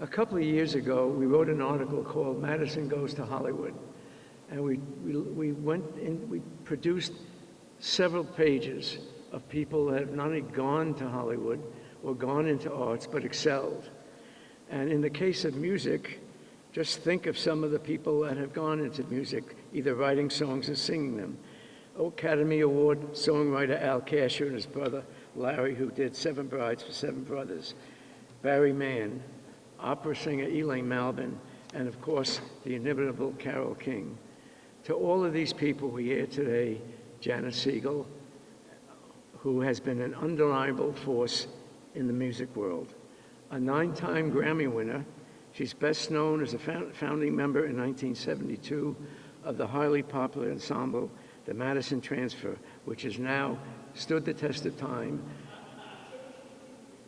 A couple of years ago, we wrote an article called Madison Goes to Hollywood. And we produced several pages of people that have not only gone to Hollywood or gone into arts, but excelled. And in the case of music, just think of some of the people that have gone into music, either writing songs or singing them. Academy Award songwriter Al Casher and his brother Larry, who did Seven Brides for Seven Brothers. Barry Mann, opera singer Elaine Malvin, and of course, the inimitable Carole King. To all of these people we hear today, Janis Siegel, who has been an undeniable force in the music world. A 9-time Grammy winner, she's best known as a founding member in 1972 of the highly popular ensemble, the Madison Transfer, which has now stood the test of time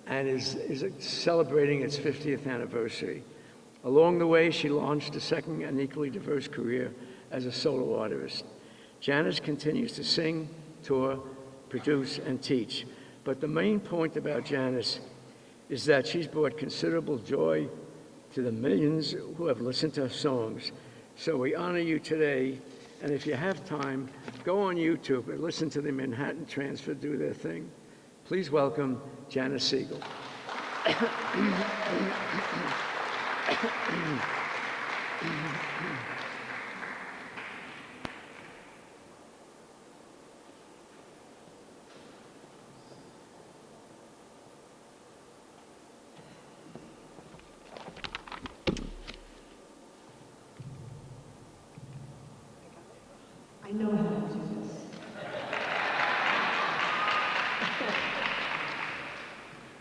and is celebrating its 50th anniversary. Along the way, she launched a second and equally diverse career as a solo artist. Janis continues to sing, tour, produce, and teach. But the main point about Janis is that she's brought considerable joy to the millions who have listened to her songs. So we honor you today, and if you have time, go on YouTube and listen to the Manhattan Transfer do their thing. Please welcome Janis Siegel. I know how to do this.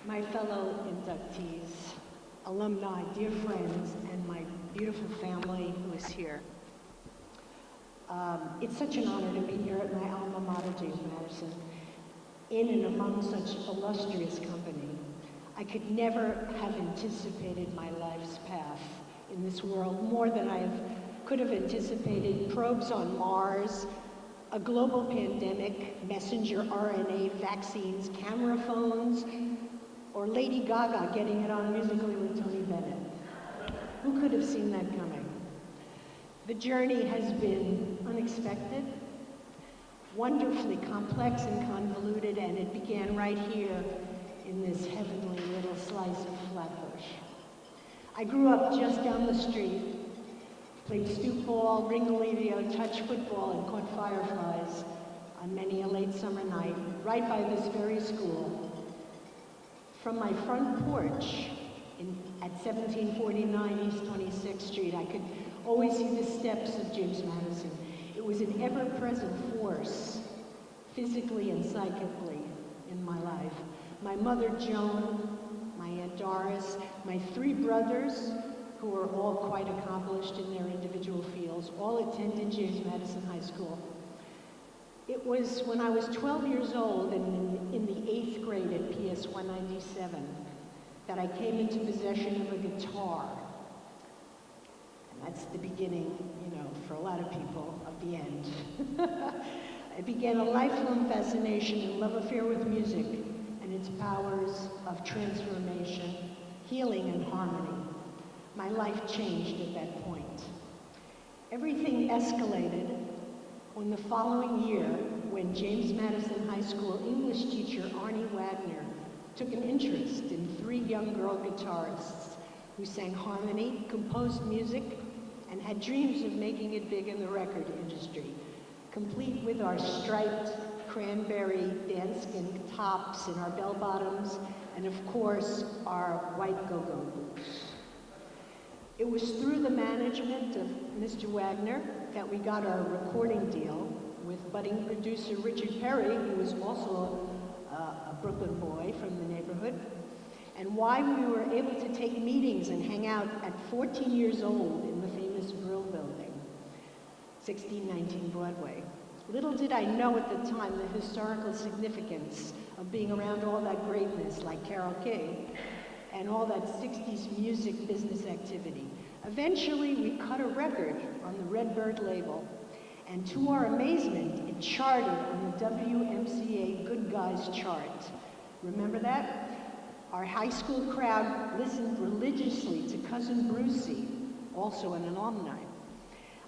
My fellow inductees, alumni, dear friends, and my beautiful family who is here. It's such an honor to be here at my alma mater, James Madison, in and among such illustrious company. I could never have anticipated my life's path in this world more than I could have anticipated probes on Mars, a global pandemic, messenger RNA vaccines, camera phones, or Lady Gaga getting it on Musically with Tony Bennett. Who could have seen that coming? The journey has been unexpected, wonderfully complex and convoluted, and it began right here in this heavenly little slice of Flatbush. I grew up just down the street, played stoop ball, ringalivio, touch football, and caught fireflies on many a late summer night, right by this very school. From my front porch at 1749 East 26th Street, I could always see the steps of James Madison. It was an ever-present force, physically and psychically, in my life. My mother, Joan, my Aunt Doris, my 3 brothers, who were all quite accomplished in their individual fields, all attended James Madison High School. It was when I was 12 years old and in the 8th grade at PS 197 that I came into possession of a guitar. And that's the beginning, for a lot of people, of the end. I began a lifelong fascination and love affair with music and its powers of transformation, healing, and harmony. My life changed at that point. Everything escalated when the following year, when James Madison High School English teacher Arnie Wagner took an interest in 3 young girl guitarists who sang harmony, composed music, and had dreams of making it big in the record industry, complete with our striped cranberry danskin tops and our bell bottoms, and of course, our white go-go boots. It was through the management of Mr. Wagner that we got our recording deal with budding producer Richard Perry, who was also a Brooklyn boy from the neighborhood, and why we were able to take meetings and hang out at 14 years old in the famous Brill Building, 1619 Broadway. Little did I know at the time the historical significance of being around all that greatness like Carole King and all that 60s music business activity. Eventually, we cut a record on the Redbird label, and to our amazement, it charted on the WMCA Good Guys chart. Remember that? Our high school crowd listened religiously to Cousin Brucey, also an alumni,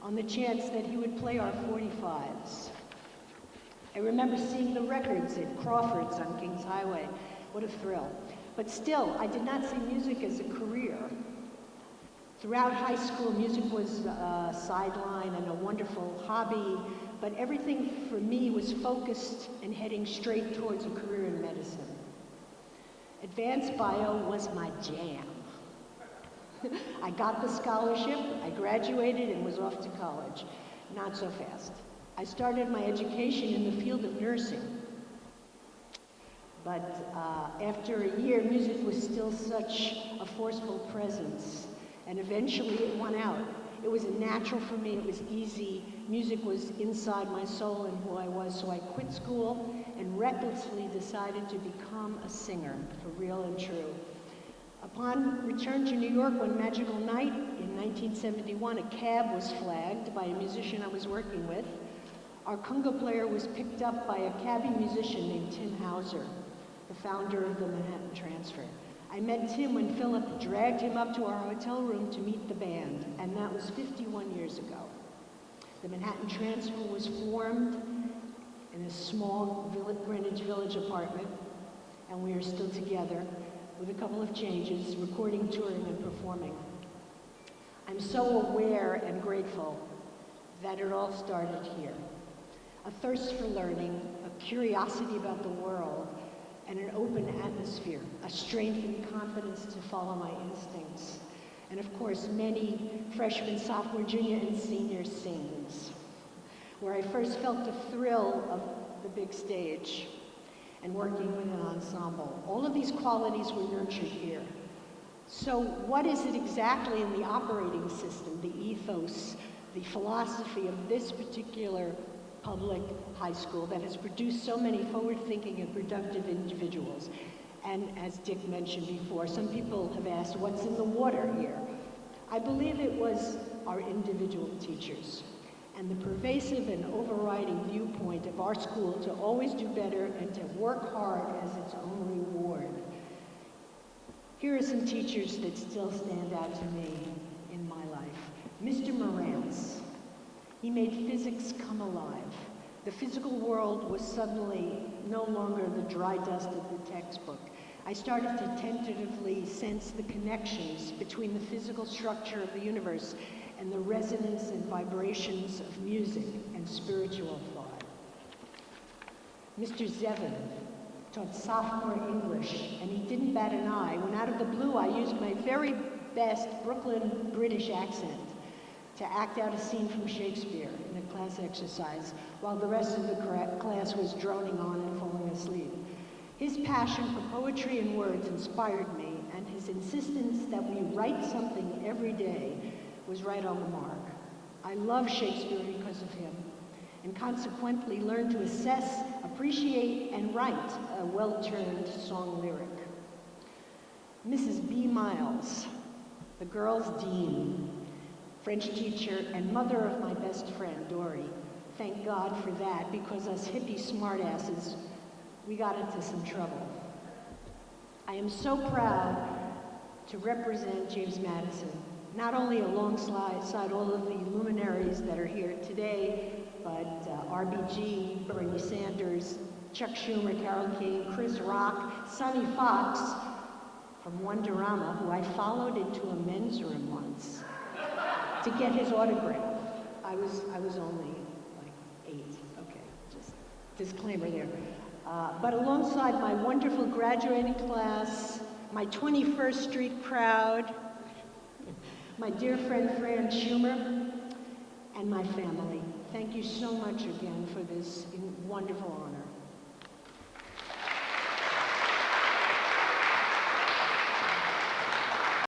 on the chance that he would play our 45s. I remember seeing the records at Crawford's on Kings Highway. What a thrill. But still, I did not see music as a career. Throughout high school, music was a sideline and a wonderful hobby, but everything for me was focused and heading straight towards a career in medicine. Advanced bio was my jam. I got the scholarship, I graduated and was off to college. Not so fast. I started my education in the field of nursing. But after a year, music was still such a forceful presence, and eventually it won out. It was natural for me, it was easy. Music was inside my soul and who I was, so I quit school and recklessly decided to become a singer, for real and true. Upon return to New York one magical night in 1971, a cab was flagged by a musician I was working with. Our conga player was picked up by a cabbie musician named Tim Hauser, the founder of the Manhattan Transfer. I met Tim when Philip dragged him up to our hotel room to meet the band, and that was 51 years ago. The Manhattan Transfer was formed in a small Greenwich Village apartment, and we are still together with a couple of changes, recording, touring, and performing. I'm so aware and grateful that it all started here. A thirst for learning, a curiosity about the world, and an open atmosphere, a strength and confidence to follow my instincts. And of course, many freshmen, sophomore, junior, and senior sings, where I first felt the thrill of the big stage and working with an ensemble. All of these qualities were nurtured here. So what is it exactly in the operating system, the ethos, the philosophy of this particular public high school that has produced so many forward-thinking and productive individuals? And as Dick mentioned before, some people have asked, what's in the water here? I believe it was our individual teachers and the pervasive and overriding viewpoint of our school to always do better and to work hard as its own reward. Here are some teachers that still stand out to me in my life. Mr. Morantz. He made physics come alive. The physical world was suddenly no longer the dry dust of the textbook. I started to tentatively sense the connections between the physical structure of the universe and the resonance and vibrations of music and spiritual thought. Mr. Zevin taught sophomore English, and he didn't bat an eye when out of the blue I used my very best Brooklyn British accent to act out a scene from Shakespeare in a class exercise while the rest of the class was droning on and falling asleep. His passion for poetry and words inspired me, and his insistence that we write something every day was right on the mark. I love Shakespeare because of him, and consequently learned to assess, appreciate, and write a well-turned song lyric. Mrs. B. Miles, the girls' dean, French teacher, and mother of my best friend, Dory. Thank God for that, because us hippie smartasses, we got into some trouble. I am so proud to represent James Madison, not only alongside all of the luminaries that are here today, but RBG, Bernie Sanders, Chuck Schumer, Carole King, Chris Rock, Sonny Fox from Wonderama, who I followed into a men's room once to get his autograph. I was only like 8. Okay, just disclaimer there. But alongside my wonderful graduating class, my 21st Street crowd, my dear friend Fran Schumer, and my family, thank you so much again for this wonderful honor.